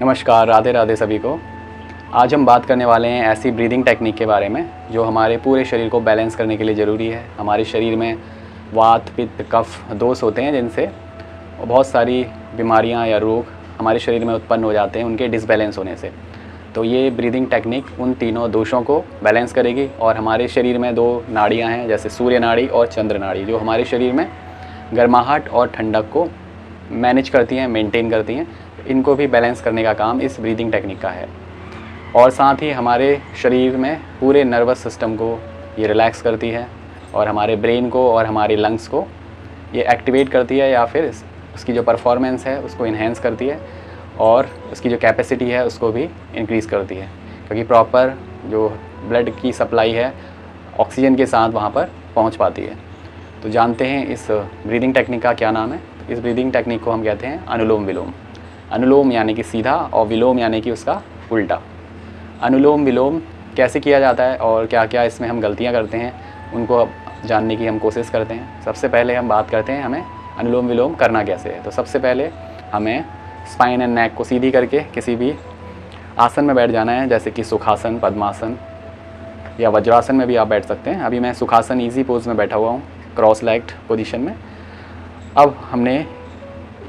नमस्कार, राधे राधे सभी को। आज हम बात करने वाले हैं ऐसी ब्रीदिंग टेक्निक के बारे में जो हमारे पूरे शरीर को बैलेंस करने के लिए ज़रूरी है। हमारे शरीर में वात, पित्त, कफ, दोष होते हैं जिनसे बहुत सारी बीमारियां या रोग हमारे शरीर में उत्पन्न हो जाते हैं उनके डिसबैलेंस होने से। तो ये ब्रीदिंग टेक्निक उन तीनों दोषों को बैलेंस करेगी। और हमारे शरीर में दो नाड़ियाँ हैं, जैसे सूर्य नाड़ी और चंद्र नाड़ी, जो हमारे शरीर में गर्माहट और ठंडक को मैनेज करती हैं, मेंटेन करती हैं। इनको भी बैलेंस करने का काम इस ब्रीदिंग टेक्निक का है। और साथ ही हमारे शरीर में पूरे नर्वस सिस्टम को ये रिलैक्स करती है और हमारे ब्रेन को और हमारे लंग्स को ये एक्टिवेट करती है, या फिर उसकी जो परफॉर्मेंस है उसको इन्हेंस करती है और उसकी जो कैपेसिटी है उसको भी इंक्रीज़ करती है, क्योंकि प्रॉपर जो ब्लड की सप्लाई है ऑक्सीजन के साथ वहाँ पर पहुँच पाती है। तो जानते हैं इस ब्रीदिंग टेक्निक का क्या नाम है। इस ब्रीदिंग टेक्निक को हम कहते हैं अनुलोम विलोम। अनुलोम यानी कि सीधा और विलोम यानी कि उसका उल्टा। अनुलोम विलोम कैसे किया जाता है और क्या क्या इसमें हम गलतियां करते हैं उनको अब जानने की हम कोशिश करते हैं। सबसे पहले हम बात करते हैं हमें अनुलोम विलोम करना कैसे है। तो सबसे पहले हमें स्पाइन एंड नेक को सीधी करके किसी भी आसन में बैठ जाना है, जैसे कि सुखासन, पद्मासन या वज्रासन में भी आप बैठ सकते हैं। अभी मैं सुखासन ईजी पोज में बैठा हुआ हूँ, क्रॉस लेग्ड पोजीशन में। अब हमने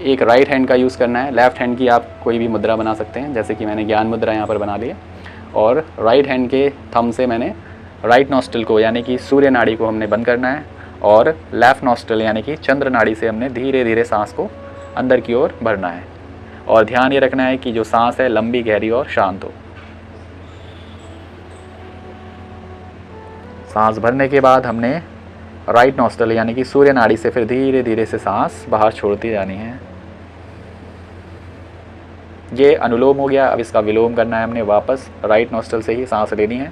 एक राइट हैंड का यूज़ करना है। लेफ़्ट हैंड की आप कोई भी मुद्रा बना सकते हैं, जैसे कि मैंने ज्ञान मुद्रा यहाँ पर बना ली है। और राइट हैंड के थंब से मैंने राइट नॉस्ट्रिल को यानी कि सूर्य नाड़ी को हमने बंद करना है, और लेफ़्ट नॉस्ट्रिल यानी कि चंद्र नाड़ी से हमने धीरे धीरे सांस को अंदर की ओर भरना है। और ध्यान ये रखना है कि जो सांस है लंबी, गहरी और शांत हो। सांस भरने के बाद हमने राइट नॉस्ट्रिल यानी कि सूर्य नाड़ी से फिर धीरे धीरे से सांस बाहर छोड़ती जानी है। ये अनुलोम हो गया। अब इसका विलोम करना है हमने। वापस राइट नॉस्ट्रिल से ही सांस लेनी है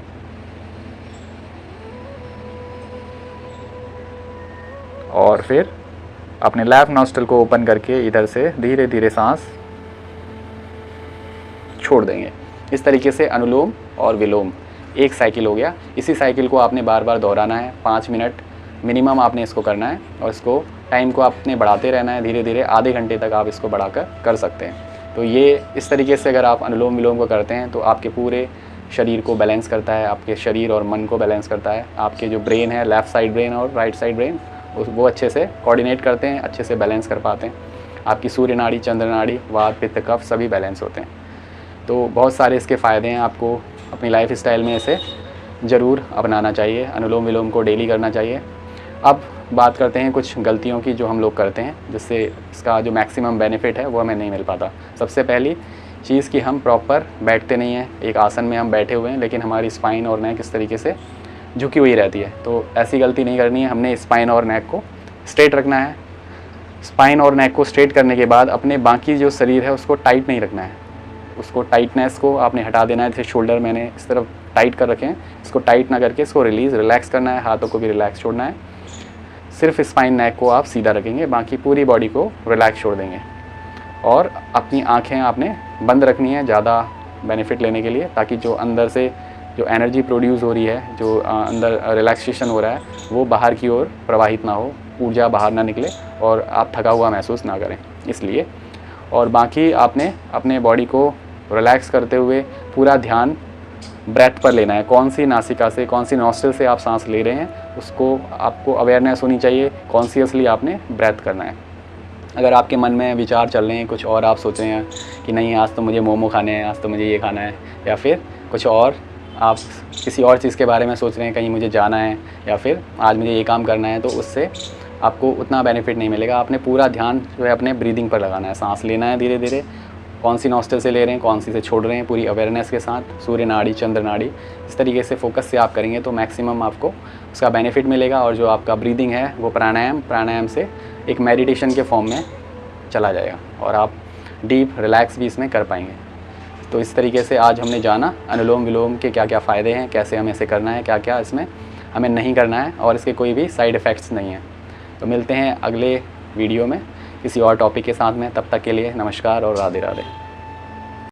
और फिर अपने लेफ्ट नॉस्ट्रिल को ओपन करके इधर से धीरे धीरे सांस छोड़ देंगे। इस तरीके से अनुलोम और विलोम एक साइकिल हो गया। इसी साइकिल को आपने बार बार दोहराना है। 5 मिनट मिनिमम आपने इसको करना है और इसको टाइम को आपने बढ़ाते रहना है। धीरे धीरे आधे घंटे तक आप इसको बढ़ाकर कर सकते हैं। तो ये इस तरीके से अगर आप अनुलोम विलोम को करते हैं तो आपके पूरे शरीर को बैलेंस करता है, आपके शरीर और मन को बैलेंस करता है। आपके जो ब्रेन है, लेफ़्ट साइड ब्रेन और राइट साइड ब्रेन, वो अच्छे से कोऑर्डिनेट करते हैं, अच्छे से बैलेंस कर पाते हैं। आपकी सूर्य नाड़ी, चंद्र नाड़ी, वात, पित्त, कफ सभी बैलेंस होते हैं। तो बहुत सारे इसके फ़ायदे हैं। आपको अपनी लाइफ स्टाइल में इसे ज़रूर अपनाना चाहिए। अनुलोम विलोम को डेली करना चाहिए। अब बात करते हैं कुछ गलतियों की जो हम लोग करते हैं, जिससे इसका जो मैक्सिमम बेनिफिट है वो हमें नहीं मिल पाता। सबसे पहली चीज़ कि हम प्रॉपर बैठते नहीं हैं। एक आसन में हम बैठे हुए हैं लेकिन हमारी स्पाइन और नेक इस तरीके से झुकी हुई रहती है। तो ऐसी गलती नहीं करनी है। हमने स्पाइन और नेक को स्ट्रेट रखना है। स्पाइन और नेक को स्ट्रेट करने के बाद अपने बाकी जो शरीर है उसको टाइट नहीं रखना है। उसको टाइटनेस को आपने हटा देना है। जैसे शोल्डर मैंने इस तरफ टाइट कर रखे हैं, इसको टाइट ना करके इसको रिलैक्स करना है। हाथों को भी रिलैक्स छोड़ना है। सिर्फ स्पाइन नेक को आप सीधा रखेंगे, बाकी पूरी बॉडी को रिलैक्स छोड़ देंगे। और अपनी आंखें आपने बंद रखनी है ज़्यादा बेनिफिट लेने के लिए, ताकि जो अंदर से जो एनर्जी प्रोड्यूस हो रही है, जो अंदर रिलैक्सेशन हो रहा है, वो बाहर की ओर प्रवाहित ना हो, ऊर्जा बाहर ना निकले और आप थका हुआ महसूस ना करें इसलिए। और बाकी आपने अपने बॉडी को रिलैक्स करते हुए पूरा ध्यान ब्रेथ पर लेना है। कौन सी नासिका से, कौन सी नॉस्ट्रिल से आप सांस ले रहे हैं उसको आपको अवेयरनेस होनी चाहिए। कॉन्शियसली आपने ब्रेथ करना है। अगर आपके मन में विचार चल रहे हैं कुछ और, आप सोच रहे हैं कि नहीं आज तो मुझे मोमो खाने हैं, आज तो मुझे ये खाना है, या फिर कुछ और आप किसी और चीज़ के बारे में सोच रहे हैं, कहीं मुझे जाना है या फिर आज मुझे ये काम करना है, तो उससे आपको उतना बेनिफिट नहीं मिलेगा। आपने पूरा ध्यान जो है अपने ब्रीदिंग पर लगाना है। सांस लेना है धीरे धीरे, कौन सी नॉस्ट्रिल से ले रहे हैं, कौन सी से छोड़ रहे हैं, पूरी अवेयरनेस के साथ। सूर्य नाड़ी, चंद्र नाड़ी, इस तरीके से फोकस से आप करेंगे तो मैक्सिमम आपको उसका बेनिफिट मिलेगा। और जो आपका ब्रीदिंग है वो प्राणायाम से एक मेडिटेशन के फॉर्म में चला जाएगा और आप डीप रिलैक्स भी इसमें कर पाएंगे। तो इस तरीके से आज हमने जाना अनुलोम विलोम के क्या क्या फ़ायदे हैं, कैसे हमें इसे करना है, क्या क्या इसमें हमें नहीं करना है, और इसके कोई भी साइड इफ़ेक्ट्स नहीं हैं। तो मिलते हैं अगले वीडियो में किसी और टॉपिक के साथ में। तब तक के लिए नमस्कार और राधे राधे।